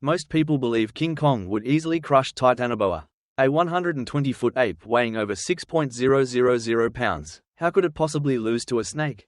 Most people believe King Kong would easily crush Titanoboa, a 120-foot ape weighing over 6.000 pounds. How could it possibly lose to a snake?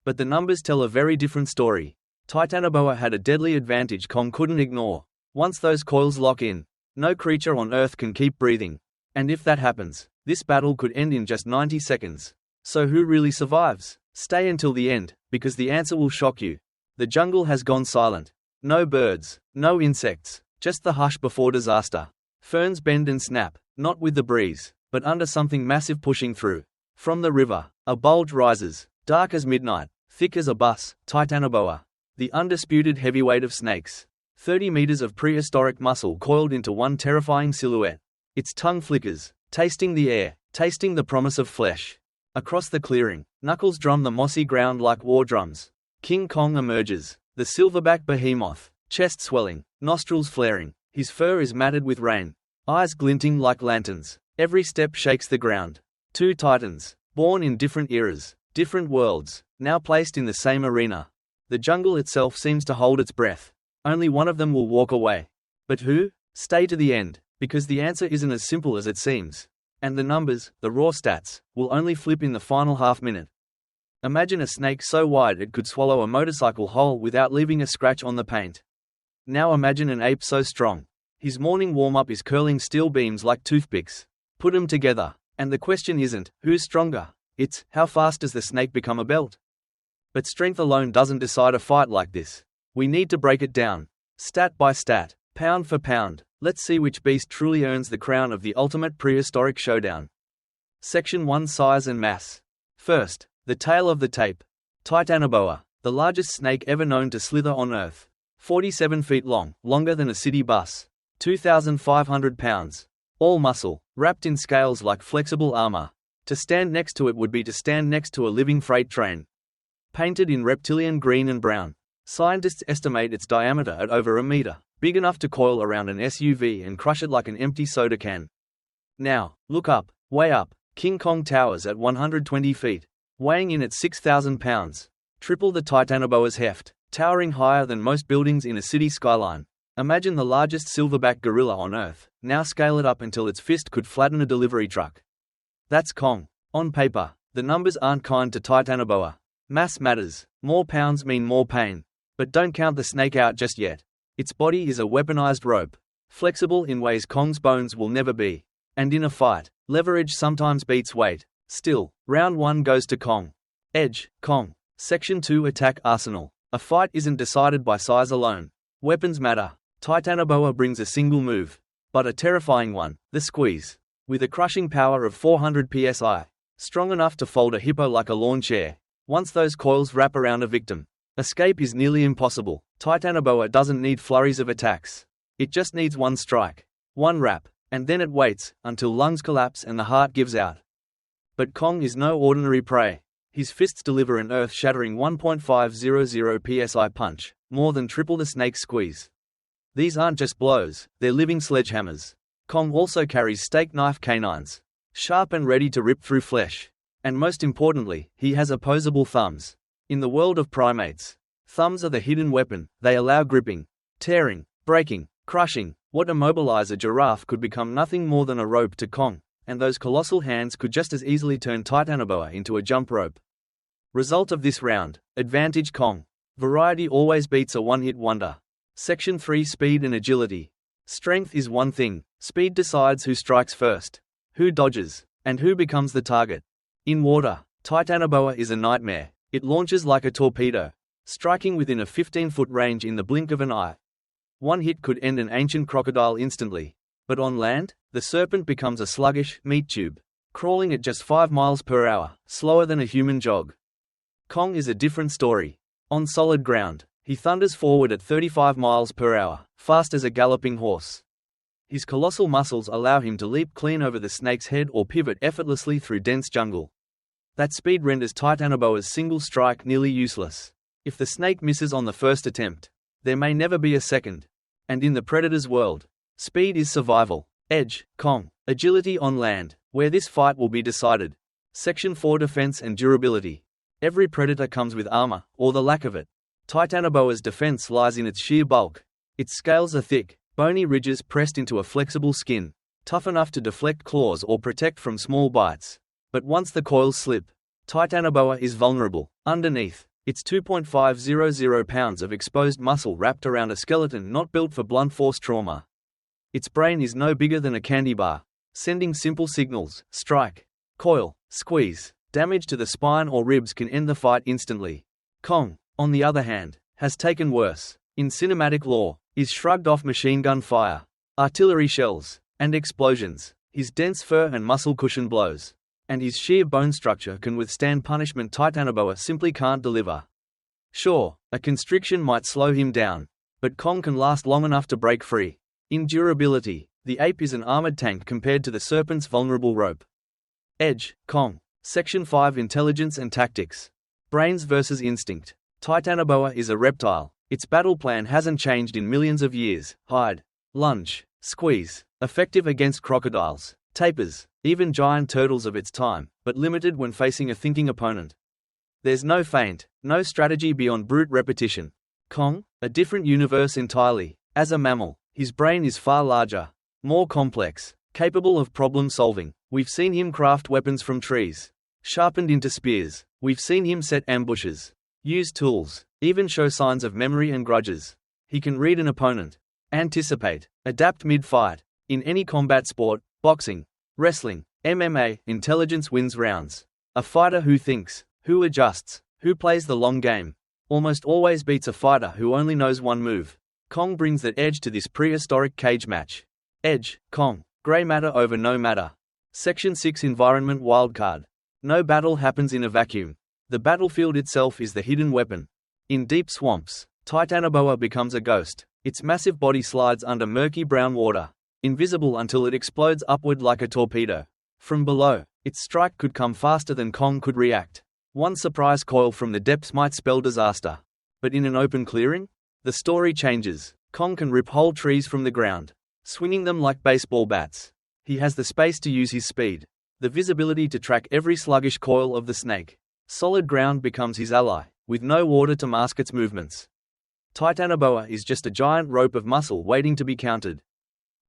But the numbers tell a very different story. Titanoboa had a deadly advantage Kong couldn't ignore. Once those coils lock in, no creature on Earth can keep breathing. And if that happens, this battle could end in just 90 seconds. So who really survives? Stay until the end, because the answer will shock you. The jungle has gone silent. No birds, no insects, just the hush before disaster. Ferns bend and snap, not with the breeze, but under something massive pushing through. From the river, a bulge rises, dark as midnight, thick as a bus. Titanoboa, the undisputed heavyweight of snakes. 30 meters of prehistoric muscle coiled into one terrifying silhouette. Its tongue flickers, tasting the air, tasting the promise of flesh. Across the clearing, knuckles drum the mossy ground like war drums. King Kong emerges, the silverback behemoth, chest swelling, nostrils flaring. His fur is matted with rain, eyes glinting like lanterns. Every step shakes the ground. Two titans, born in different eras, different worlds, now placed in the same arena. The jungle itself seems to hold its breath. Only one of them will walk away. But who? Stay to the end, because the answer isn't as simple as it seems. And the numbers, the raw stats, will only flip in the final half-minute. Imagine a snake so wide it could swallow a motorcycle whole without leaving a scratch on the paint. Now imagine an ape so strong. His morning warm-up is curling steel beams like toothpicks. Put them together, and the question isn't, who's stronger? It's, how fast does the snake become a belt? But strength alone doesn't decide a fight like this. We need to break it down. Stat by stat, pound for pound. Let's see which beast truly earns the crown of the ultimate prehistoric showdown. Section 1: Size and Mass. First, the tail of the tape. Titanoboa, the largest snake ever known to slither on Earth. 47 feet long, longer than a city bus. 2,500 pounds. All muscle, wrapped in scales like flexible armor. To stand next to it would be to stand next to a living freight train. Painted in reptilian green and brown. Scientists estimate its diameter at over a meter, big enough to coil around an SUV and crush it like an empty soda can. Now, look up, way up. King Kong towers at 120 feet, weighing in at 6,000 pounds. Triple the Titanoboa's heft, towering higher than most buildings in a city skyline. Imagine the largest silverback gorilla on Earth. Now scale it up until its fist could flatten a delivery truck. That's Kong. On paper, the numbers aren't kind to Titanoboa. Mass matters. More pounds mean more pain. But don't count the snake out just yet. Its body is a weaponized rope, flexible in ways Kong's bones will never be. And in a fight, leverage sometimes beats weight. Still, round 1 goes to Kong. Edge, Kong. Section 2: Attack Arsenal. A fight isn't decided by size alone. Weapons matter. Titanoboa brings a single move, but a terrifying one, the squeeze. With a crushing power of 400 psi, strong enough to fold a hippo like a lawn chair. Once those coils wrap around a victim, escape is nearly impossible. Titanoboa doesn't need flurries of attacks. It just needs one strike, one wrap, and then it waits until lungs collapse and the heart gives out. But Kong is no ordinary prey. His fists deliver an earth-shattering 1.500 psi punch, more than triple the snake's squeeze. These aren't just blows, they're living sledgehammers. Kong also carries steak knife canines, sharp and ready to rip through flesh. And most importantly, he has opposable thumbs. In the world of primates, thumbs are the hidden weapon. They allow gripping, tearing, breaking, crushing. What immobilize a giraffe could become nothing more than a rope to Kong, and those colossal hands could just as easily turn Titanoboa into a jump rope. Result of this round: advantage Kong. Variety always beats a one-hit wonder. Section 3: Speed and Agility. Strength is one thing. Speed decides who strikes first, who dodges, and who becomes the target. In water, Titanoboa is a nightmare. It launches like a torpedo, striking within a 15-foot range in the blink of an eye. One hit could end an ancient crocodile instantly. But on land, the serpent becomes a sluggish meat tube, crawling at just 5 miles per hour, slower than a human jog. Kong is a different story. On solid ground, he thunders forward at 35 miles per hour, fast as a galloping horse. His colossal muscles allow him to leap clean over the snake's head or pivot effortlessly through dense jungle. That speed renders Titanoboa's single strike nearly useless. If the snake misses on the first attempt, there may never be a second. And in the predator's world, speed is survival. Edge, Kong. Agility on land, where this fight will be decided. Section 4: Defense and Durability. Every predator comes with armor, or the lack of it. Titanoboa's defense lies in its sheer bulk. Its scales are thick, bony ridges pressed into a flexible skin, tough enough to deflect claws or protect from small bites. But once the coils slip, Titanoboa is vulnerable. Underneath, it's 2.500 pounds of exposed muscle wrapped around a skeleton not built for blunt force trauma. Its brain is no bigger than a candy bar, sending simple signals: strike, coil, squeeze. Damage to the spine or ribs can end the fight instantly. Kong, on the other hand, has taken worse. In cinematic lore, is shrugged off machine gun fire, artillery shells, and explosions. His dense fur and muscle cushion blows, and his sheer bone structure can withstand punishment Titanoboa simply can't deliver. Sure, a constriction might slow him down, but Kong can last long enough to break free. In durability, the ape is an armored tank compared to the serpent's vulnerable rope. Edge, Kong. Section 5 Intelligence and Tactics. Brains versus instinct. Titanoboa is a reptile. Its battle plan hasn't changed in millions of years. Hide, lunge, squeeze. Effective against crocodiles, tapirs, even giant turtles of its time, but limited when facing a thinking opponent. There's no feint, no strategy beyond brute repetition. Kong, a different universe entirely. As a mammal, his brain is far larger, more complex, capable of problem solving. We've seen him craft weapons from trees, sharpened into spears. We've seen him set ambushes, use tools, even show signs of memory and grudges. He can read an opponent, anticipate, adapt mid-fight. In any combat sport, boxing, wrestling, MMA, intelligence wins rounds. A fighter who thinks, who adjusts, who plays the long game, almost always beats a fighter who only knows one move. Kong brings that edge to this prehistoric cage match. Edge, Kong, grey matter over no matter. Section 6 Environment Wildcard. No battle happens in a vacuum. The battlefield itself is the hidden weapon. In deep swamps, Titanoboa becomes a ghost. Its massive body slides under murky brown water, invisible until it explodes upward like a torpedo. From below, its strike could come faster than Kong could react. One surprise coil from the depths might spell disaster. But in an open clearing, the story changes. Kong can rip whole trees from the ground, swinging them like baseball bats. He has the space to use his speed, the visibility to track every sluggish coil of the snake. Solid ground becomes his ally, with no water to mask its movements. Titanoboa is just a giant rope of muscle waiting to be counted.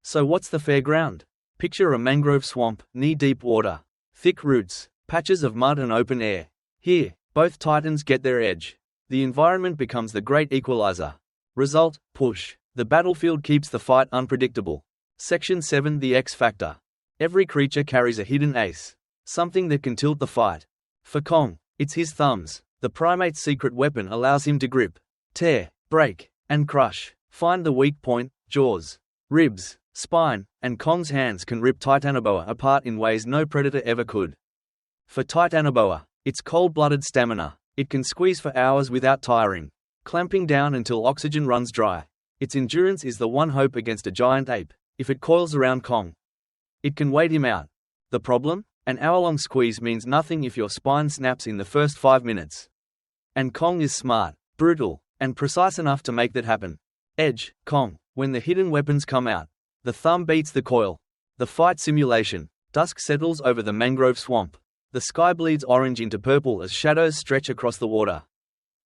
So what's the fair ground? Picture a mangrove swamp, knee-deep water, thick roots, patches of mud and open air. Here, both titans get their edge. The environment becomes the great equalizer. Result, push. The battlefield keeps the fight unpredictable. Section 7 The X Factor. Every creature carries a hidden ace, something that can tilt the fight. For Kong, it's his thumbs. The primate's secret weapon allows him to grip, tear, break, and crush. Find the weak point: jaws, ribs, spine, and Kong's hands can rip Titanoboa apart in ways no predator ever could. For Titanoboa, it's cold-blooded stamina. It can squeeze for hours without tiring, clamping down until oxygen runs dry. Its endurance is the one hope against a giant ape. If it coils around Kong, it can wait him out. The problem? An hour-long squeeze means nothing if your spine snaps in the first 5 minutes. And Kong is smart, brutal, and precise enough to make that happen. Edge, Kong. When the hidden weapons come out, the thumb beats the coil. The fight simulation. Dusk settles over the mangrove swamp. The sky bleeds orange into purple as shadows stretch across the water.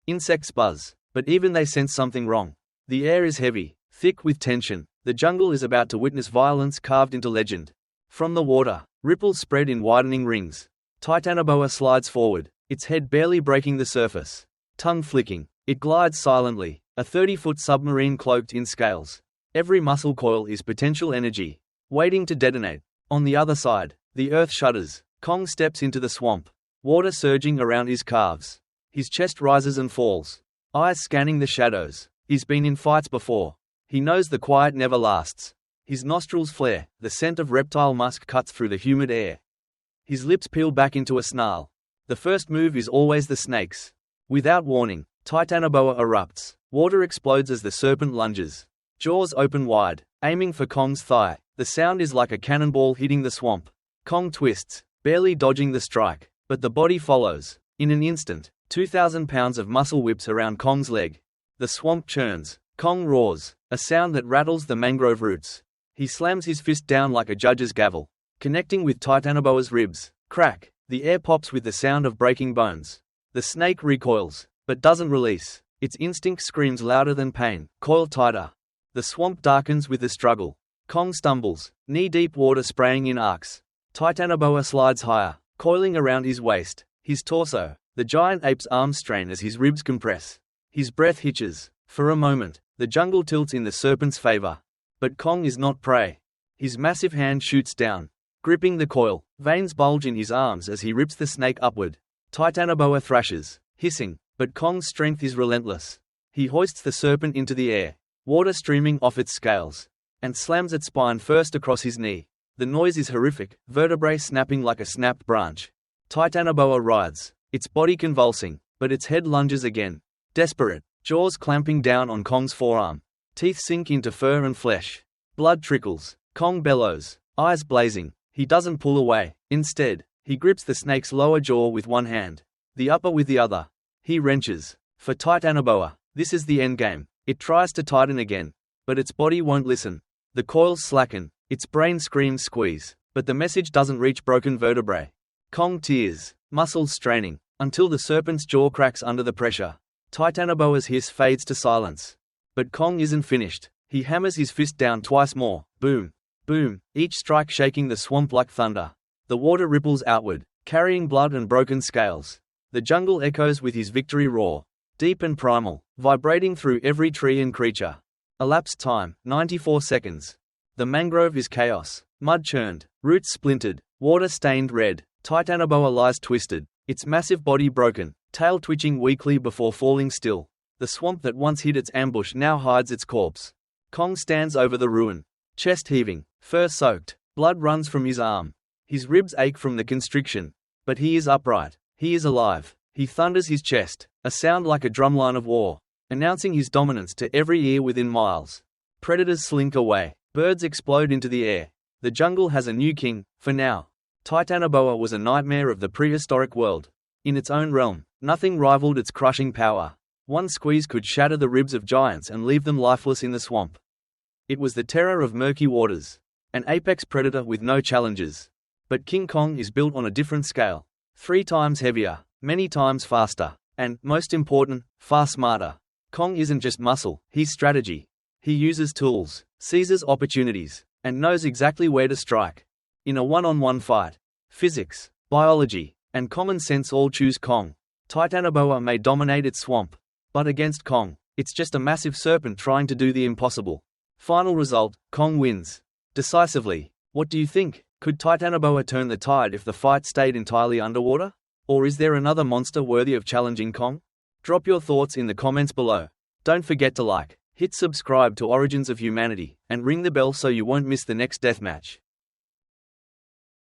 Insects buzz, but even they sense something wrong. The air is heavy, thick with tension. The jungle is about to witness violence carved into legend. From the water, ripples spread in widening rings. Titanoboa slides forward, its head barely breaking the surface. Tongue flicking, it glides silently, a 30-foot submarine cloaked in scales. Every muscle coil is potential energy, waiting to detonate. On the other side, the earth shudders. Kong steps into the swamp, water surging around his calves. His chest rises and falls, eyes scanning the shadows. He's been in fights before. He knows the quiet never lasts. His nostrils flare, the scent of reptile musk cuts through the humid air. His lips peel back into a snarl. The first move is always the snake's. Without warning, Titanoboa erupts. Water explodes as the serpent lunges. Jaws open wide, aiming for Kong's thigh. The sound is like a cannonball hitting the swamp. Kong twists, barely dodging the strike, but the body follows. In an instant, 2,000 pounds of muscle whips around Kong's leg. The swamp churns. Kong roars, a sound that rattles the mangrove roots. He slams his fist down like a judge's gavel, connecting with Titanoboa's ribs. Crack! The air pops with the sound of breaking bones. The snake recoils, but doesn't release. Its instinct screams louder than pain. Coil tighter. The swamp darkens with the struggle. Kong stumbles, knee-deep water spraying in arcs. Titanoboa slides higher, coiling around his waist, his torso. The giant ape's arms strain as his ribs compress. His breath hitches. For a moment, the jungle tilts in the serpent's favor. But Kong is not prey. His massive hand shoots down, gripping the coil. Veins bulge in his arms as he rips the snake upward. Titanoboa thrashes, hissing, but Kong's strength is relentless. He hoists the serpent into the air, water streaming off its scales, and slams its spine first across his knee. The noise is horrific, vertebrae snapping like a snapped branch. Titanoboa writhes, its body convulsing, but its head lunges again. Desperate, jaws clamping down on Kong's forearm. Teeth sink into fur and flesh. Blood trickles. Kong bellows, eyes blazing. He doesn't pull away. Instead, he grips the snake's lower jaw with one hand, the upper with the other. He wrenches. For Titanoboa, this is the endgame. It tries to tighten again, but its body won't listen. The coils slacken, its brain screams squeeze, but the message doesn't reach broken vertebrae. Kong tears, muscles straining, until the serpent's jaw cracks under the pressure. Titanoboa's hiss fades to silence. But Kong isn't finished. He hammers his fist down twice more. Boom, boom, each strike shaking the swamp like thunder. The water ripples outward, carrying blood and broken scales. The jungle echoes with his victory roar, deep and primal, vibrating through every tree and creature. Elapsed time, 94 seconds. The mangrove is chaos, mud churned, roots splintered, water stained red. Titanoboa lies twisted, its massive body broken, tail twitching weakly before falling still. The swamp that once hid its ambush now hides its corpse. Kong stands over the ruin, chest heaving, fur soaked, blood runs from his arm. His ribs ache from the constriction, but he is upright, he is alive. He thunders his chest, a sound like a drumline of war, announcing his dominance to every ear within miles. Predators slink away, birds explode into the air. The jungle has a new king, for now. Titanoboa was a nightmare of the prehistoric world. In its own realm, nothing rivaled its crushing power. One squeeze could shatter the ribs of giants and leave them lifeless in the swamp. It was the terror of murky waters, an apex predator with no challenges. But King Kong is built on a different scale. 3 times heavier, many times faster, and, most important, far smarter. Kong isn't just muscle, he's strategy. He uses tools, seizes opportunities, and knows exactly where to strike. In a one-on-one fight, physics, biology, and common sense all choose Kong. Titanoboa may dominate its swamp, but against Kong, it's just a massive serpent trying to do the impossible. Final result, Kong wins. Decisively. What do you think? Could Titanoboa turn the tide if the fight stayed entirely underwater? Or is there another monster worthy of challenging Kong? Drop your thoughts in the comments below. Don't forget to like, hit subscribe to Origins of Humanity, and ring the bell so you won't miss the next deathmatch.